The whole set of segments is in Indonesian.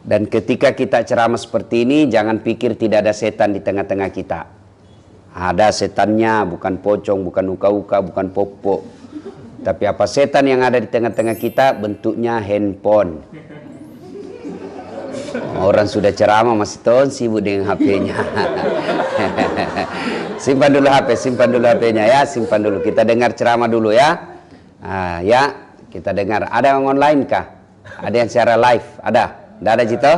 Dan ketika kita ceramah seperti ini, jangan pikir tidak ada setan di tengah-tengah kita. Ada setannya, bukan pocong, bukan uka-uka, bukan popo. Tapi apa setan yang ada di tengah-tengah kita? Bentuknya handphone. Orang sudah ceramah masih sibuk dengan HP-nya. Simpan dulu HP, simpan dulu HP-nya ya, simpan dulu. Kita dengar ceramah dulu ya. Ya, kita dengar. Ada yang online kah? Ada yang secara live? Ada? Tidak ada Cito?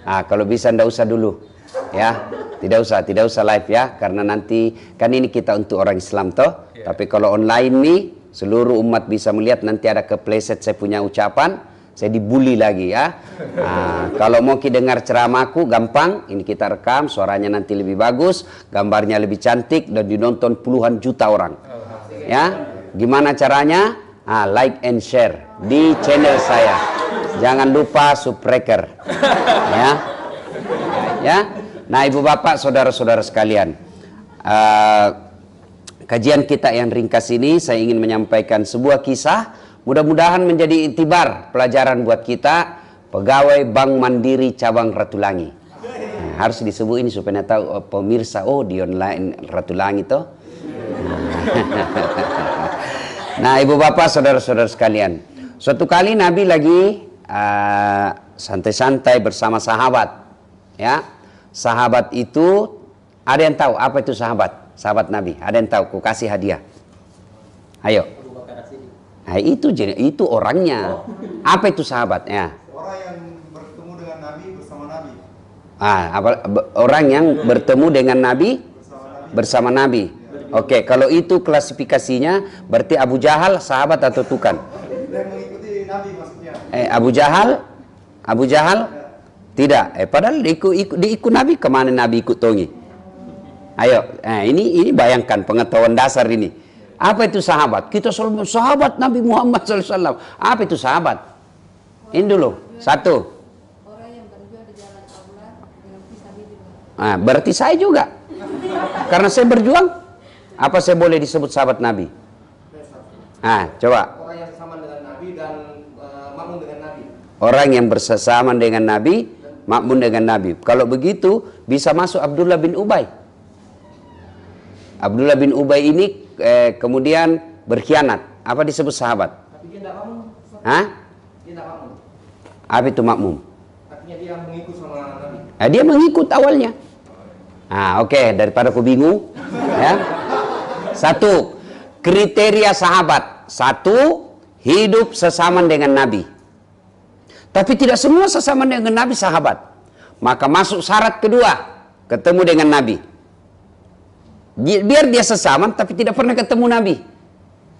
Kalau bisa tidak usah dulu ya, tidak usah live ya, karena nanti kan ini kita untuk orang Islam toh. Tapi kalau online nih seluruh umat bisa melihat, nanti ada kepleset saya punya ucapan, saya dibully lagi ya. Kalau mau dengar ceramahku gampang, ini kita rekam, suaranya nanti lebih bagus, gambarnya lebih cantik dan dinonton puluhan juta orang. Ya, gimana caranya? Like and share di channel saya. Jangan lupa subscriber, ya. Nah, ibu bapak, saudara-saudara sekalian, kajian kita yang ringkas ini saya ingin menyampaikan sebuah kisah. Mudah-mudahan menjadi iktibar pelajaran buat kita, pegawai Bank Mandiri cabang Ratulangi. Harus disebut ini supaya tahu pemirsa, oh di online Ratulangi toh. Nah, ibu bapak, saudara-saudara sekalian, suatu kali Nabi lagi santai-santai bersama sahabat, ya. Sahabat itu ada yang tahu apa itu sahabat? Sahabat Nabi, ada yang tahu? Ku kasih hadiah. Ayo. Nah, itu orangnya. Apa itu sahabat? Ya. Orang yang bertemu dengan Nabi bersama Nabi. Orang yang bertemu dengan Nabi bersama Nabi. Oke, kalau itu klasifikasinya berarti Abu Jahal sahabat atau tukang? Dia mengikuti Nabi maksudnya. Abu Jahal tidak. Padahal diikut Nabi, kemana Nabi ikut tongi? Ayo, ini bayangkan pengetahuan dasar ini. Apa itu sahabat? Kita selalu sahabat Nabi Muhammad SAW. Apa itu sahabat? Ini dulu. Satu. Orang yang berjuang di jalan Allah dengan fisabilillah. Berarti saya juga. Karena saya berjuang. Apa saya boleh disebut sahabat Nabi? Coba. Orang yang sama dengan Nabi dan makmum dengan Nabi. Orang yang bersama dengan Nabi, makmum dengan Nabi. Kalau begitu bisa masuk Abdullah bin Ubay. Abdullah bin Ubay ini kemudian berkhianat. Apa disebut sahabat? Tapi dia tidak makmum. Hah? Dia tidak makmum. Apa itu makmum? Artinya dia mengikut sama Nabi. Dia mengikut awalnya. Oke, daripada aku bingung, ya. Satu, kriteria sahabat. Satu, hidup sesama dengan Nabi. Tapi tidak semua sesama dengan Nabi sahabat. Maka masuk syarat kedua, ketemu dengan Nabi. Biar dia sesama tapi tidak pernah ketemu Nabi.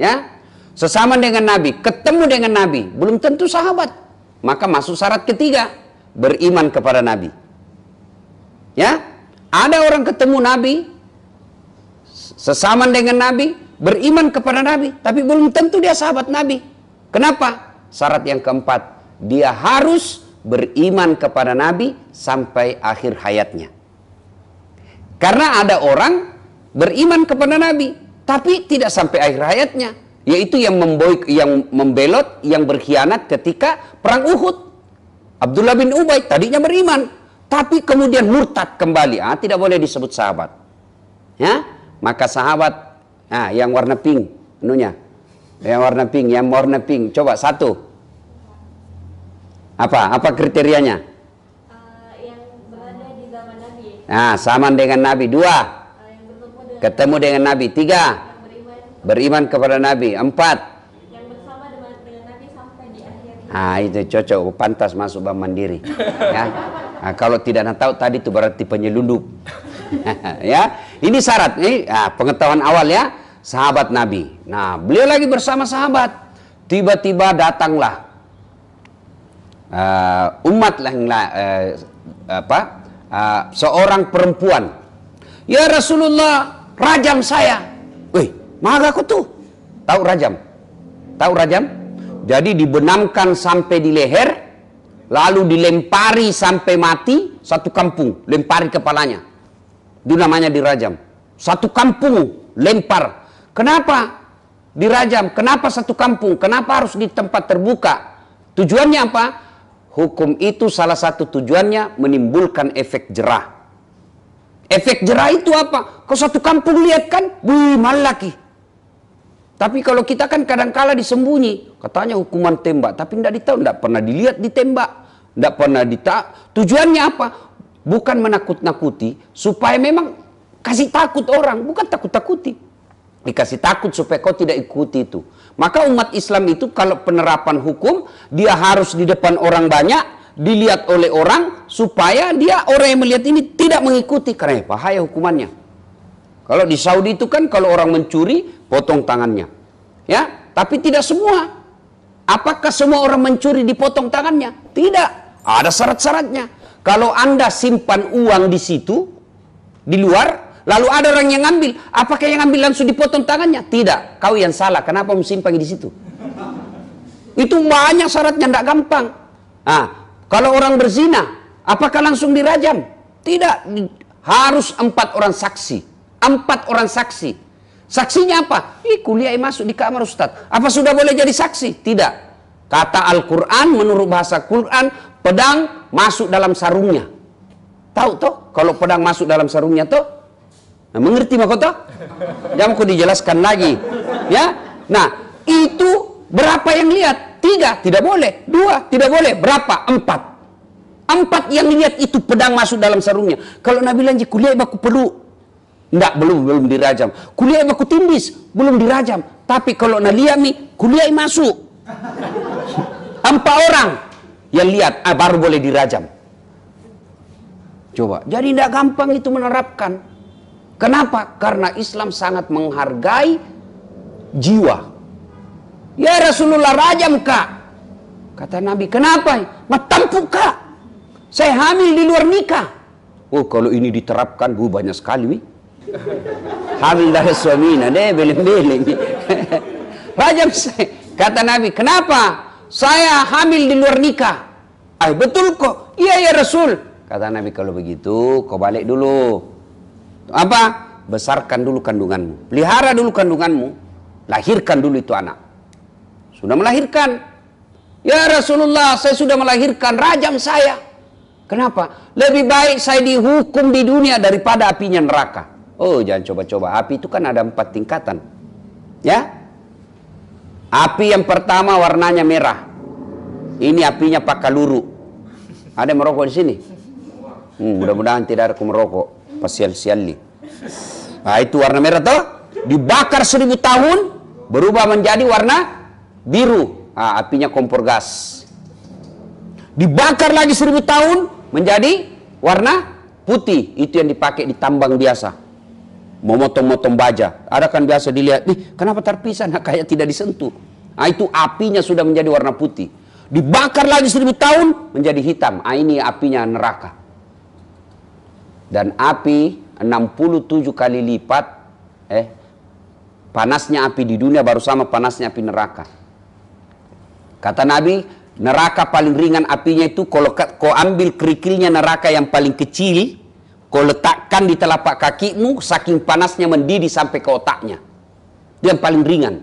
Ya, sesama dengan Nabi, ketemu dengan Nabi, belum tentu sahabat. Maka masuk syarat ketiga, beriman kepada Nabi. Ya, ada orang ketemu Nabi, sesama dengan Nabi, beriman kepada Nabi, tapi belum tentu dia sahabat Nabi. Kenapa? Syarat yang keempat, dia harus beriman kepada Nabi sampai akhir hayatnya. Karena ada orang beriman kepada Nabi, tapi tidak sampai akhir hayatnya, yaitu yang membelot, yang berkhianat ketika perang Uhud. Abdullah bin Ubay tadinya beriman, tapi kemudian murtad kembali. Tidak boleh disebut sahabat. Ya, maka sahabat yang warna pink, yang warna pink. Coba satu. Apa kriterianya? Yang berada di zaman Nabi. Sama dengan Nabi. Dua. Ketemu dengan Nabi. Tiga, beriman kepada Nabi. Empat, yang bersama dengan Nabi sampai di akhir. Itu cocok, pantas masuk Bank Mandiri. Ya. Kalau tidak tahu tadi itu berarti penyelundup. Ya, ini syarat. Ini pengetahuan awal ya, sahabat Nabi. Nah, beliau lagi bersama sahabat. Tiba-tiba datanglah seorang perempuan. Ya Rasulullah, rajam saya. Wih, malah aku tuh. Tahu rajam? Tahu rajam? Jadi dibenamkan sampai di leher, lalu dilempari sampai mati, satu kampung lempari kepalanya. Itu namanya dirajam. Satu kampung lempar. Kenapa dirajam? Kenapa satu kampung? Kenapa harus di tempat terbuka? Tujuannya apa? Hukum itu salah satu tujuannya menimbulkan efek jerah. Efek jerah itu apa? Kau satu kampung lihat kan, wih malaki. Tapi kalau kita kan kadang-kala disembunyi, katanya hukuman tembak, tapi tidak pernah dilihat ditembak, tidak pernah Tujuannya apa? Bukan menakut-nakuti, supaya memang kasih takut orang, bukan takut-takuti. Dikasih takut supaya kau tidak ikuti itu. Maka umat Islam itu kalau penerapan hukum, dia harus di depan orang banyak, dilihat oleh orang, supaya dia orang yang melihat ini tidak mengikuti, karena bahaya hukumannya. Kalau di Saudi itu kan kalau orang mencuri, potong tangannya. Ya, tapi tidak semua. Apakah semua orang mencuri dipotong tangannya? Tidak. Ada syarat-syaratnya. Kalau Anda simpan uang di situ, di luar, lalu ada orang yang ngambil, apakah yang ngambil langsung dipotong tangannya? Tidak. Kau yang salah. Kenapa simpan di situ? Itu banyak syaratnya, tidak gampang. Nah, kalau orang berzina, apakah langsung dirajam? Tidak. Harus 4 orang saksi. 4 orang saksi. Saksinya apa? Kuliah masuk di kamar Ustaz. Apa sudah boleh jadi saksi? Tidak. Kata Al-Quran, menurut bahasa Quran, pedang masuk dalam sarungnya. Tahu toh? Kalau pedang masuk dalam sarungnya toh? Nah, mengerti maksudnya? Jangan aku dijelaskan lagi. Ya. Nah, itu berapa yang lihat? 3, tidak boleh. 2, tidak boleh. Berapa? 4. 4 yang lihat itu pedang masuk dalam sarungnya. Kalau Nabi lanjut kuliah baku perlu. Enggak, belum dirajam. Kuliah baku tindis, belum dirajam. Tapi kalau Nalia nih, kuliah masuk. 4 orang yang lihat, baru boleh dirajam. Coba, jadi tidak gampang itu menerapkan. Kenapa? Karena Islam sangat menghargai jiwa. Ya Rasulullah, rajam kak. Kata Nabi, kenapa? Matampuk kak. Saya hamil di luar nikah. Oh, kalau ini diterapkan, banyak sekali. Hamil dari suaminya, deh beleng-beleng. Rajam saya. Kata Nabi, kenapa? Saya hamil di luar nikah. Betul kok. Iya ya Rasul. Kata Nabi, kalau begitu, kau balik dulu. Apa? Besarkan dulu kandunganmu. Pelihara dulu kandunganmu. Lahirkan dulu itu anak. Sudah melahirkan. Ya Rasulullah, saya sudah melahirkan, rajam saya. Kenapa? Lebih baik saya dihukum di dunia daripada apinya neraka. Oh, jangan coba-coba. Api itu kan ada 4 tingkatan. Ya? Api yang pertama warnanya merah. Ini apinya pakaluru. Ada yang merokok di sini? Mudah-mudahan tidak ada yang merokok. Pasial-siali. Nah, itu warna merah toh? Dibakar 1000 tahun, berubah menjadi warna biru. Apinya kompor gas. Dibakar lagi 1000 tahun, menjadi warna putih. Itu yang dipakai di tambang biasa. Memotong-motong baja. Ada kan biasa dilihat, kenapa terpisah? Nah, kayak tidak disentuh. Nah, itu apinya sudah menjadi warna putih. Dibakar lagi 1000 tahun, menjadi hitam. Ini apinya neraka. Dan api 67 kali lipat, panasnya api di dunia baru sama panasnya api neraka. Kata Nabi, neraka paling ringan apinya itu, kalau kau ambil kerikilnya neraka yang paling kecil, kau letakkan di telapak kakimu, saking panasnya mendidih sampai ke otaknya. Itu yang paling ringan.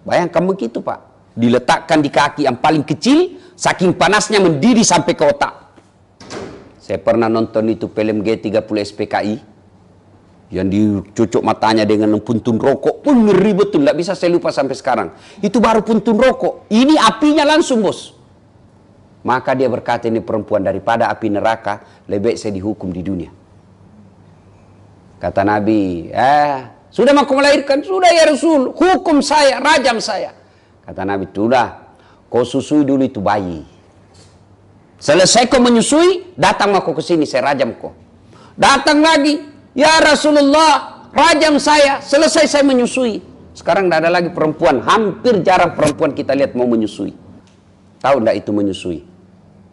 Bayangkan begitu Pak. Diletakkan di kaki yang paling kecil, saking panasnya mendidih sampai ke otak. Saya pernah nonton itu film G30 SPKI, yang dicucuk matanya dengan puntun rokok. Ngeri betul, tidak bisa saya lupa sampai sekarang. Itu baru puntun rokok. Ini apinya langsung bos. Maka dia berkata, ini perempuan daripada api neraka, lebih baik saya dihukum di dunia. Kata Nabi, sudah mau melahirkan? Sudah ya Rasul, hukum saya, rajam saya. Kata Nabi, sudah, kau susui dulu itu bayi. Selesai kau menyusui, datang aku ke sini, saya rajam kau. Datang lagi, ya Rasulullah, rajam saya, selesai saya menyusui. Sekarang tidak ada lagi perempuan, hampir jarang perempuan kita lihat mau menyusui. Tahu tidak itu menyusui?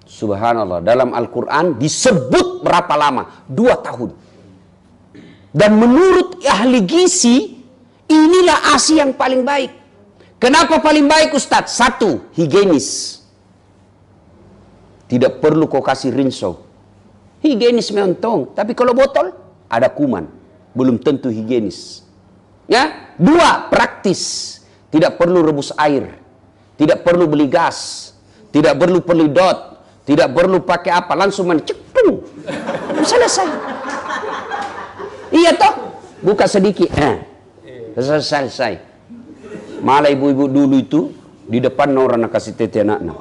Subhanallah, dalam Al-Quran disebut berapa lama? 2 tahun. Dan menurut ahli gizi, inilah ASI yang paling baik. Kenapa paling baik Ustadz? Satu, higienis. Tidak perlu kau kasih rinso. Higienis mentong. Tapi kalau botol, ada kuman. Belum tentu higienis. Ya, dua, praktis. Tidak perlu rebus air. Tidak perlu beli gas. Tidak perlu pelidot. Tidak perlu pakai apa. Langsung menceklung. Selesai. Iya toh? Buka sedikit. Selesai. Malah ibu-ibu dulu itu di depan orang nak kasih tete anak-anak.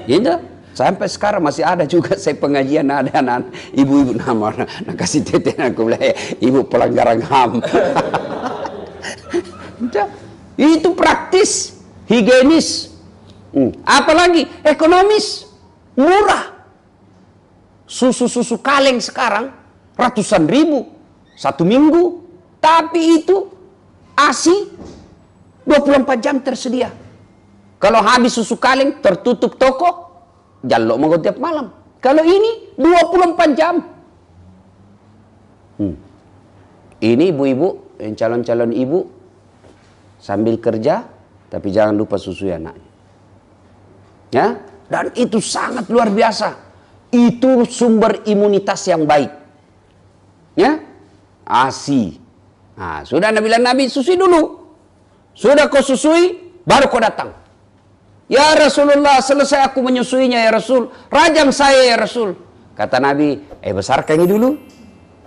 Gitu. Sampai sekarang masih ada juga saya pengajian ada anak ibu-ibu nama nak kasih tete anak aku bilang, ibu pelanggaran HAM. Itu praktis, higienis. Apalagi ekonomis, murah. Susu kaleng sekarang ratusan ribu 1 minggu, tapi itu ASI 24 jam tersedia. Kalau habis susu kaleng tertutup toko, jalok mau tiap malam. Kalau ini 24 jam. Ini ibu-ibu, yang calon-calon ibu sambil kerja, tapi jangan lupa susui anaknya. Ya, dan itu sangat luar biasa. Itu sumber imunitas yang baik. Ya, ASI. Nah, sudah Nabi susui dulu. Sudah kau susui, baru kau datang. Ya Rasulullah, selesai aku menyusuinya ya Rasul. Rajam saya ya Rasul. Kata Nabi, besarkan ini dulu.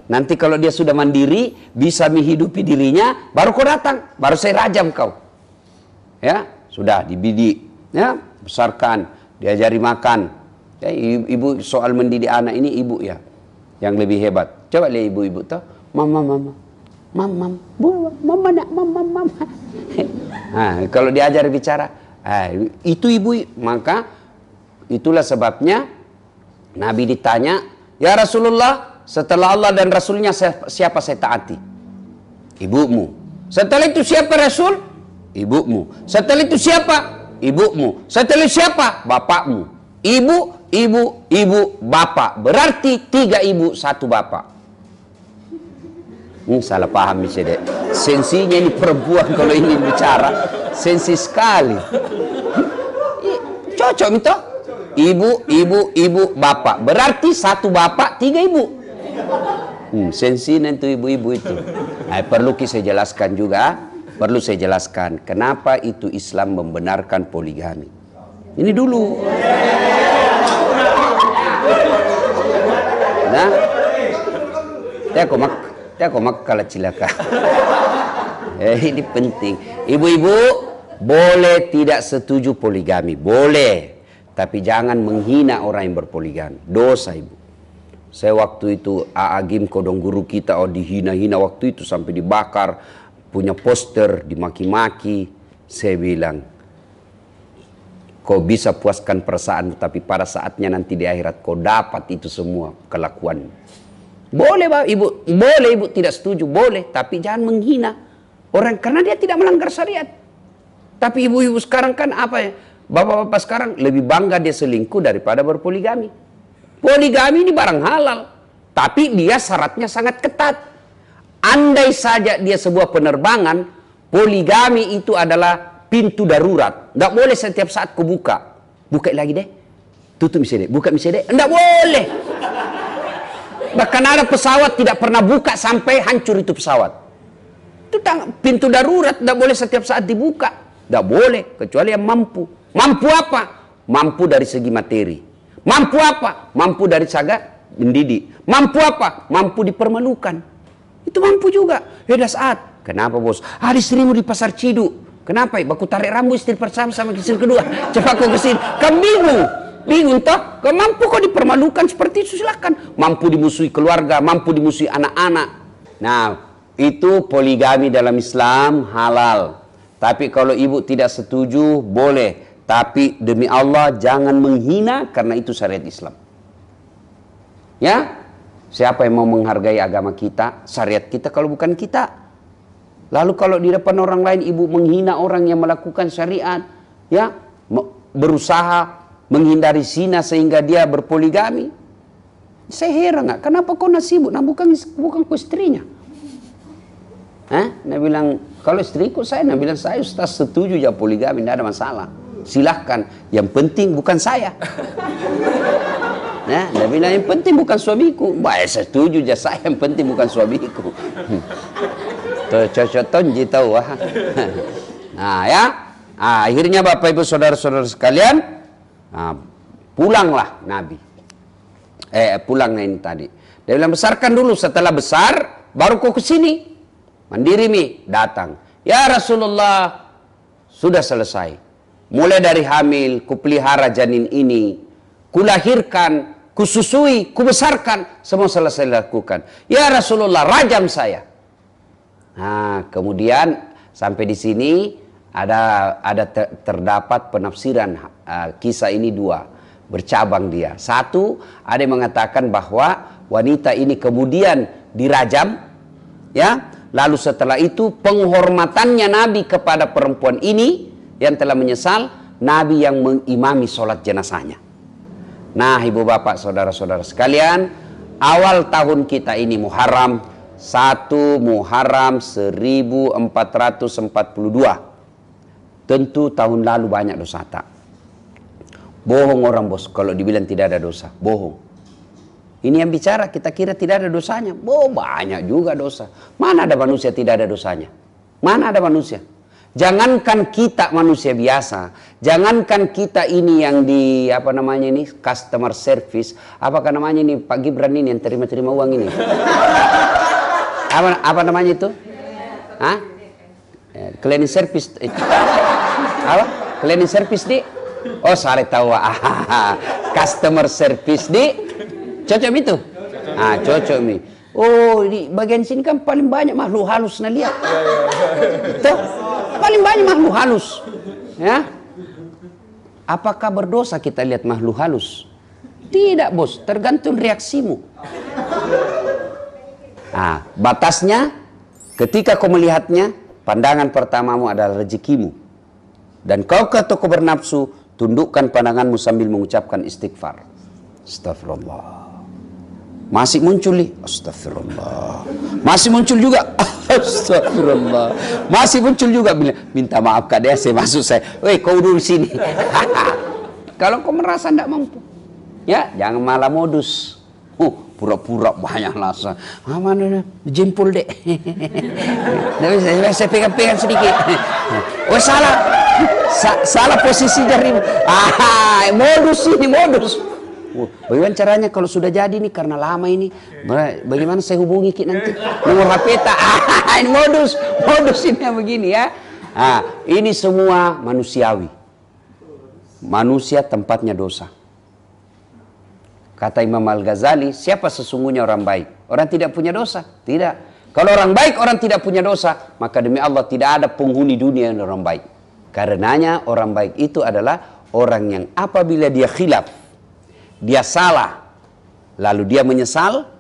Nanti kalau dia sudah mandiri, bisa menghidupi dirinya, baru kau datang. Baru saya rajam kau. Ya, sudah dibidik. Ya, besarkan, diajari makan. Ya, ibu soal mendidik anak ini ibu ya yang lebih hebat. Coba lihat ibu-ibu tuh, mama. Nah, kalau diajar bicara, itu ibu, maka itulah sebabnya Nabi ditanya, ya Rasulullah, setelah Allah dan Rasulnya siapa saya taati? Ibumu. Setelah itu siapa Rasul? Ibumu. Setelah itu siapa? Ibumu. Setelah itu siapa? Bapakmu. Ibu, bapak. Berarti 3 ibu, 1 bapak. Salah paham sih dek. Sensinya ini perempuan kalau ini bicara sensi sekali. Cocok itu. Ibu, bapak. Berarti 1 bapak, 3 ibu. Sensi nanti ibu-ibu itu. Nah, perlu saya jelaskan juga. Perlu saya jelaskan kenapa itu Islam membenarkan poligami. Ini dulu. Nah, aku mak kalah cilaka. Ini penting. Ibu-ibu boleh tidak setuju poligami, boleh, tapi jangan menghina orang yang berpoligami. Dosa ibu. Saya waktu itu Agim kodong guru kita dihina-hina waktu itu sampai dibakar, punya poster dimaki-maki. Saya bilang, kau bisa puaskan perasaan, tapi pada saatnya nanti di akhirat kau dapat itu semua kelakuan. Boleh ibu, boleh ibu tidak setuju, boleh, tapi jangan menghina orang karena dia tidak melanggar syariat. Tapi ibu-ibu sekarang kan apa ya? Bapak-bapak sekarang lebih bangga dia selingkuh daripada berpoligami. Poligami ini barang halal, tapi dia syaratnya sangat ketat. Andai saja dia sebuah penerbangan, poligami itu adalah pintu darurat. Nggak boleh setiap saat kau buka. Buka lagi deh. Tutup misalnya deh. Buka misalnya deh. Nggak boleh. Bahkan ada pesawat tidak pernah buka sampai hancur itu pesawat. Itu pintu darurat. Nggak boleh setiap saat dibuka. Nggak boleh. Kecuali yang mampu. Mampu apa? Mampu dari segi materi. Mampu apa? Mampu dari saga mendidik. Mampu apa? Mampu dipermalukan. Itu mampu juga. Beda saat. Kenapa bos? Ada istrimu di pasar Ciduk. Kenapa? Baku tarik rambut istri pertama sama istri kedua. Coba kau kesini. Kamu bingung. Bingung toh? Kau mampu kau dipermalukan seperti itu silakan. Mampu dimusuhi keluarga. Mampu dimusuhi anak-anak. Nah, itu poligami dalam Islam halal. Tapi kalau ibu tidak setuju, boleh. Tapi demi Allah jangan menghina karena itu syariat Islam. Ya? Siapa yang mau menghargai agama kita, syariat kita kalau bukan kita? Lalu kalau di depan orang lain ibu menghina orang yang melakukan syariat, ya, berusaha menghindari zina sehingga dia berpoligami. Saya heran kenapa kau nasibuk? Nah bukan kau istrinya. Nah bilang Kalau istriku saya, Nabi bilang saya Ustaz setuju ya poligami, tidak ada masalah. Silahkan, yang penting bukan saya. Nah, Nabi bilang yang penting bukan suamiku. Baik, saya setuju ya saya, yang penting bukan suamiku. Cocok tahu. Nah ya, akhirnya Bapak Ibu saudara-saudara sekalian, pulanglah Nabi. Pulangnya ini tadi. Dia bilang besarkan dulu, setelah besar baru kau ke sini. Mandiri mi datang. Ya Rasulullah, sudah selesai. Mulai dari hamil, kupelihara janin ini, kulahirkan, kususui, kubesarkan, semua selesai dilakukan. Ya Rasulullah, rajam saya. Nah, kemudian sampai di sini terdapat penafsiran kisah ini dua, bercabang dia. Satu, ada yang mengatakan bahwa wanita ini kemudian dirajam, ya. Lalu setelah itu penghormatannya Nabi kepada perempuan ini yang telah menyesal, Nabi yang mengimami sholat jenazahnya. Nah, ibu bapak saudara-saudara sekalian, awal tahun kita ini Muharram 1 Muharram 1442. Tentu tahun lalu banyak dosa tak? Bohong orang bos kalau dibilang tidak ada dosa, bohong. Ini yang bicara, kita kira tidak ada dosanya. Oh, banyak juga dosa. Mana ada manusia tidak ada dosanya? Mana ada manusia? Jangankan kita manusia biasa, jangankan kita ini yang di apa namanya ini customer service, apakah namanya ini Pak Gibran ini yang terima uang ini? Apa namanya itu? Hah? Cleaning service. Apa? Cleaning service di? Oh, saya tahu. Customer service di? Cocok itu? Cocok mi. Oh, di bagian sini kan paling banyak makhluk halus nah lihat. Tuh, paling banyak makhluk halus. Ya. Apakah berdosa kita lihat makhluk halus? Tidak, bos, tergantung reaksimu. Batasnya ketika kau melihatnya, pandangan pertamamu adalah rezekimu. Dan kau ke toko bernafsu, tundukkan pandanganmu sambil mengucapkan istighfar. Astagfirullah. Masih muncul nih, astagfirullah. Masih muncul juga, astagfirullah. Masih muncul juga, minta maaf Kak Dea, saya masuk saya. Weh, kau dulu sini. Kalau kau merasa tidak mampu, ya jangan malah modus. Pura-pura banyak rasa. Mana jempol dek. Saya pegang-pegang sedikit. Oh salah, salah posisi jari. Modus ini modus. Bagaimana caranya kalau sudah jadi nih karena lama ini? Bagaimana saya hubungi nanti? Nomor HP tak? Ini modus ini yang begini ya. Ini semua manusiawi. Manusia tempatnya dosa. Kata Imam Al-Ghazali, siapa sesungguhnya orang baik? Orang tidak punya dosa? Tidak. Kalau orang baik, orang tidak punya dosa, maka demi Allah tidak ada penghuni dunia yang orang baik. Karenanya orang baik itu adalah orang yang apabila dia khilaf, dia salah, lalu dia menyesal,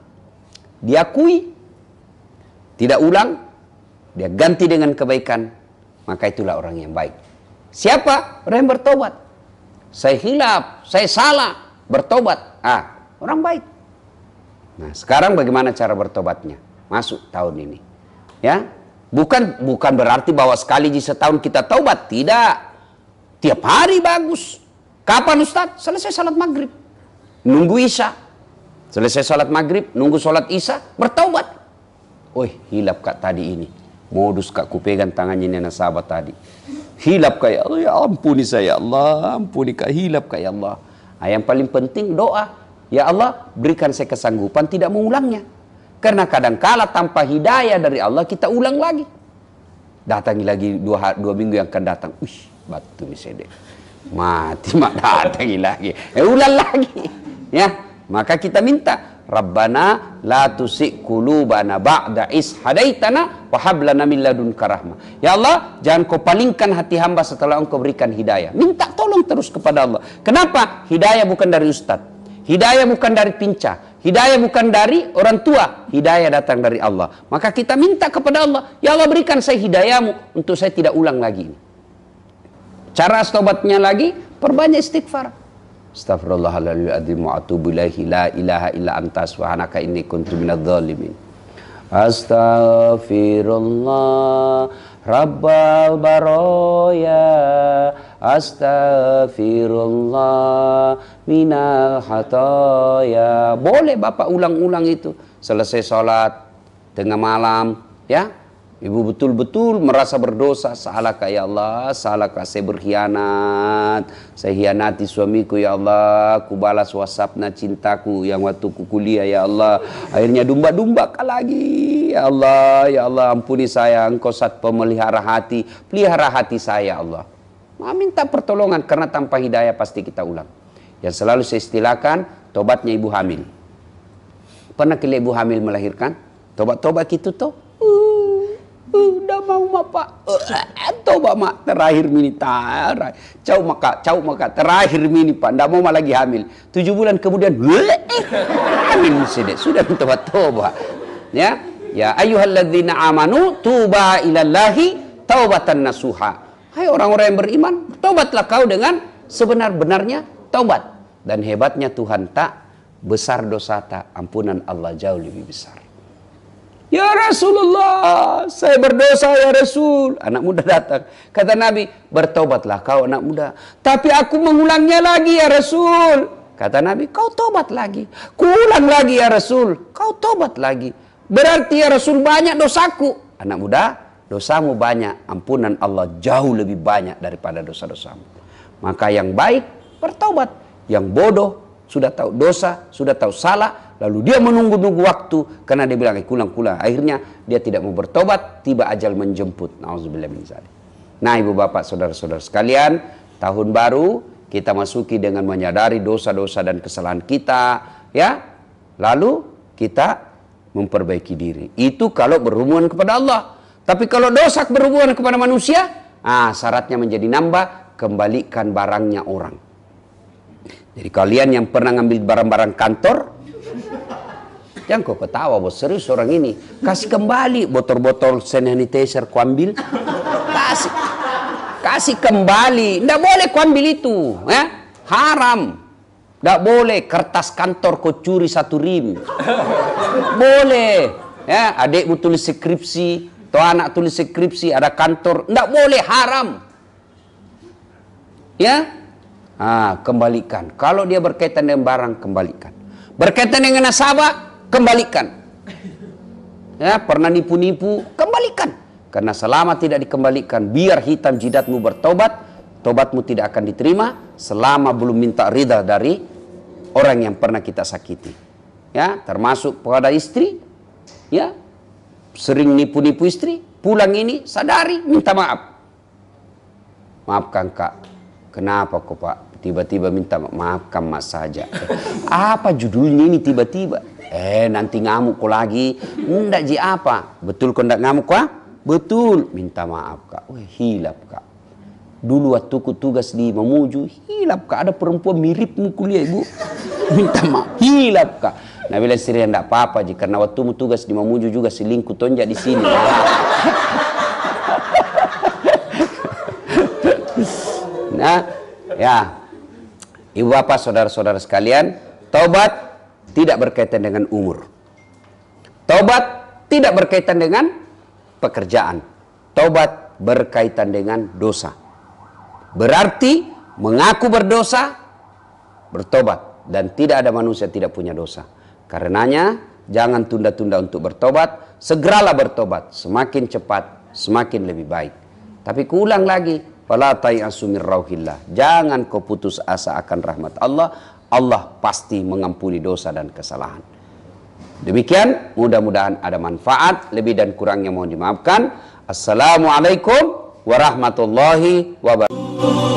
dia akui, tidak ulang, dia ganti dengan kebaikan, maka itulah orang yang baik. Siapa? Orang yang bertobat. Saya khilaf, saya salah, bertobat. Orang baik. Nah, sekarang bagaimana cara bertobatnya? Masuk tahun ini. Ya, bukan berarti bahwa sekali di setahun kita taubat, tidak. Tiap hari bagus. Kapan Ustaz? Selesai salat maghrib. Nunggu Isya. Selesai salat maghrib, nunggu salat Isya, bertaubat. Hilap Kak tadi ini. Modus Kak kupegang tangannya nenek sahabat tadi. Hilap Kak ya Allah, ya ampuni saya Allah, ampuni Kak, hilap Kak ya Allah. Yang paling penting doa. Ya Allah, berikan saya kesanggupan tidak mengulangnya. Karena kadangkala tanpa hidayah dari Allah kita ulang lagi. Datangi lagi dua minggu yang akan datang. Batu misalnya. Mati mak datangi lagi. Ulang lagi. Ya, maka kita minta, Rabbana la tusik qulubana ba'da is hadaitana wa hab lana min ladunka rahmah. Ya Allah, jangan kau palingkan hati hamba setelah engkau berikan hidayah. Minta tolong terus kepada Allah. Kenapa? Hidayah bukan dari ustaz. Hidayah bukan dari pinca. Hidayah bukan dari orang tua. Hidayah datang dari Allah. Maka kita minta kepada Allah, ya Allah berikan saya hidayahmu untuk saya tidak ulang lagi. Cara tobatnya lagi, perbanyak istighfar. Astaghfirullahaladzim wa atubu ilaihi la ilaha illa anta subhanaka inni kuntu minadh dhalimin. Astaghfirullah Rabbal baroya astaghfirullah minal hataya. Boleh Bapak ulang-ulang itu selesai sholat tengah malam, ya. Ibu betul-betul merasa berdosa, salahkah ya Allah, salahkah saya berkhianat, saya hianati suamiku ya Allah, ku balas WhatsAppnya cintaku yang waktu ku kuliah ya Allah, akhirnya dumba-dumba lagi ya Allah ampuni saya, Engkau Zat pemelihara hati, pelihara hati saya Allah. Minta pertolongan karena tanpa hidayah pasti kita ulang. Yang selalu saya istilahkan tobatnya ibu hamil. Pernah kali ibu hamil melahirkan? Tobat-tobat gitu toh? Udah mau mak pak, toba mak terakhir mini tarai, cau maka terakhir mini pak, ndak mau lagi hamil. 7 bulan kemudian, hamil sudah toba, ya ayyuhalladzina amanu tuba ilallahi taubatan nasuha. Hai orang-orang yang beriman, tobatlah kau dengan sebenar-benarnya taubat. Dan hebatnya Tuhan tak besar dosa tak, ampunan Allah jauh lebih besar. Ya Rasulullah, saya berdosa ya Rasul. Anak muda datang. Kata Nabi, bertobatlah kau anak muda. Tapi aku mengulangnya lagi ya Rasul. Kata Nabi, kau tobat lagi. Kuulang lagi ya Rasul. Kau tobat lagi. Berarti ya Rasul banyak dosaku. Anak muda, dosamu banyak. Ampunan Allah jauh lebih banyak daripada dosa-dosamu. Maka yang baik, bertobat. Yang bodoh, sudah tahu dosa, sudah tahu salah. Lalu dia menunggu-nunggu waktu karena dia bilang kulang-kulang. Akhirnya dia tidak mau bertobat, tiba ajal menjemput. Nauzubillah min dzalik. Nah, Ibu Bapak, Saudara-saudara sekalian, tahun baru kita masuki dengan menyadari dosa-dosa dan kesalahan kita, ya. Lalu kita memperbaiki diri. Itu kalau berhubungan kepada Allah. Tapi kalau dosa berhubungan kepada manusia, syaratnya menjadi nambah, kembalikan barangnya orang. Jadi kalian yang pernah ngambil barang-barang kantor, jangan kau ketawa bos, serius orang ini. Kasih kembali botol-botol sanitizer ku ambil. Kasih kembali. Nggak boleh ku ambil itu, ya? Haram. Nggak boleh kertas kantor kau curi 1 rim. Boleh, ya? Adikmu tulis skripsi, atau anak tulis skripsi, ada kantor, nggak boleh, haram. Ya? Kembalikan. Kalau dia berkaitan dengan barang, kembalikan. Berkaitan dengan nasabah, kembalikan. Ya, pernah nipu-nipu, kembalikan. Karena selama tidak dikembalikan, biar hitam jidatmu bertobat, tobatmu tidak akan diterima selama belum minta ridha dari orang yang pernah kita sakiti. Ya, termasuk pada istri, ya, sering nipu-nipu istri, pulang ini sadari minta maaf. Maafkan Kak. Kenapa kok Pak? Tiba-tiba minta maafkan Mas saja. Apa judulnya ini tiba-tiba? Nanti ngamuk kok lagi. Enggak ji apa? Betul kok enggak ngamuk kok? Betul. Minta maaf Kak. Hilap Kak. Dulu waktu ku tugas di Mamuju, hilap Kak. Ada perempuan miripmu kuliah Ibu. Minta maaf. Hilap Kak. Nah bilang istri enggak apa-apa ji. Karena waktu mu tugas di Mamuju juga selingkuh tonjak di sini. Nah, ya. Ibu bapak saudara-saudara sekalian, taubat tidak berkaitan dengan umur. Taubat tidak berkaitan dengan pekerjaan. Taubat berkaitan dengan dosa. Berarti mengaku berdosa, bertobat. Dan tidak ada manusia tidak punya dosa. Karenanya jangan tunda-tunda untuk bertobat. Segeralah bertobat. Semakin cepat, semakin lebih baik. Tapi kuulang lagi. Fala tayasu min rauhillah. Jangan kau putus asa akan rahmat Allah. Allah pasti mengampuni dosa dan kesalahan. Demikian, mudah-mudahan ada manfaat. Lebih dan kurangnya mohon dimaafkan. Assalamualaikum warahmatullahi wabarakatuh.